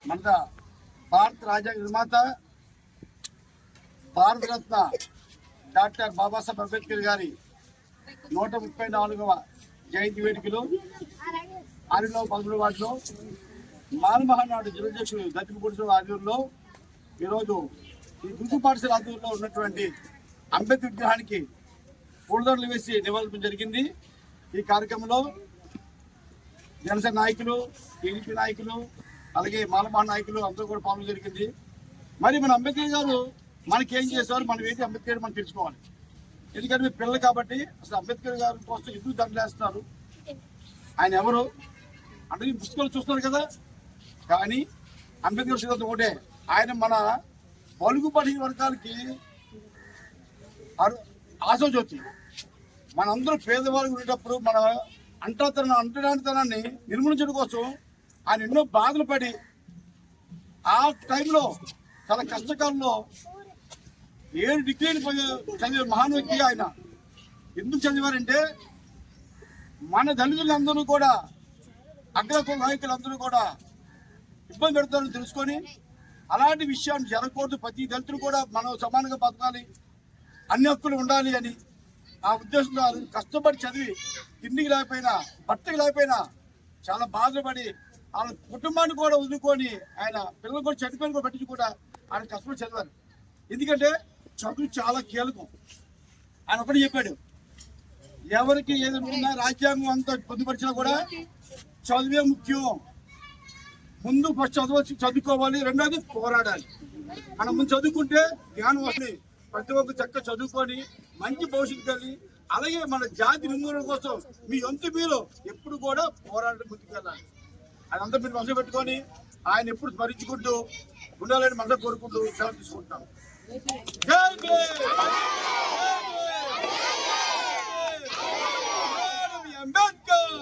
మన భారత రాజ్యాంగ నిర్మాత భారతరత్న డాక్టర్ బాబాసాహెబ్ అంబేద్కర్ గారి 134వ జయంతి వేడుకలు ఆరిలో 13 వార్డులో మాలమహానాడు జిల్లాధ్యక్షుడు దత్తిపూడి ఆధ్వర్యంలో ఈరోజు ఈ గుంపు పాఠశాల ఆధ్వర్యంలో ఉన్నటువంటి అంబేద్కర్ విగ్రహానికి పూలదండలు వేసి నివాళులు జరిగింది. ఈ కార్యక్రమంలో జనసేన నాయకులు, టీడీపీ నాయకులు, అలాగే మాలమహాన్ నాయకులు అందరూ కూడా పాల్గొనడం జరిగింది. మరి మన అంబేద్కర్ గారు మనకేం చేశారు, మనం ఏంటి అంబేద్కర్ మనం తెలుసుకోవాలి. ఎందుకంటే మీ పిల్లలు కాబట్టి అసలు అంబేద్కర్ గారి కోసం ఎందుకు దండలు వేస్తున్నారు, ఆయన ఎవరు అంటే ఈ పుస్తకాలు చూస్తున్నారు కదా. కానీ అంబేద్కర్ సిద్ధాంతం ఒకటే, ఆయన మన బలుగుబడి వర్గాలకి ఆశాజ్యోతి. మనందరూ పేదవాళ్ళు ఉండేటప్పుడు మన అంటరానితనాన్ని నిర్మూలించడం కోసం ఆయన ఎన్నో బాధలు పడి ఆ టైంలో చాలా కష్టకాలంలో 7 డిగ్రీలు చదివే మహాన్ వ్యక్తి ఆయన. ఎందుకు చదివారంటే మన దళితులందరూ కూడా అగ్రకుల నాయకులందరూ కూడా ఇబ్బంది పెడతారని తెలుసుకొని అలాంటి విషయాన్ని జరగకూడదు, ప్రతి దళితులు కూడా మనం సమానంగా బతకాలి, అన్ని హక్కులు ఉండాలి అని ఆ ఉద్దేశంతో కష్టపడి చదివి తిండికి లేకపోయినా బట్టకి లేకపోయినా చాలా బాధపడి వాళ్ళ కుటుంబాన్ని కూడా వదులుకొని ఆయన పిల్లలు కూడా చనిపోయిన కూడా పట్టించి కూడా ఆయన కష్టపడి చదివారు. ఎందుకంటే చదువు చాలా కీలకం. ఆయన ఒకటి చెప్పాడు, ఎవరికి ఏదైనా రాజ్యాంగం అంతా పొందుపరిచినా కూడా చదువే ముఖ్యం. ముందు ఫస్ట్ చదువుకోవాలి, రెండోది పోరాడాలి. మనం ముందు చదువుకుంటే జ్ఞానం వస్తుంది. ప్రతి ఒక్కరు చక్కగా చదువుకొని మంచి భవిష్యత్తు కలిగి అలాగే మన జాతి నిర్మూలన కోసం మీ వంతు మీరు ఎప్పుడు కూడా పోరాటం ముందుకెళ్ళాలి. అదంతా మీరు మనసు పెట్టుకొని ఆయన ఎప్పుడు స్మరించుకుంటూ ఉండాలని మనసు కోరుకుంటూ సెలవు తీసుకుంటాం. అంబేద్కర్.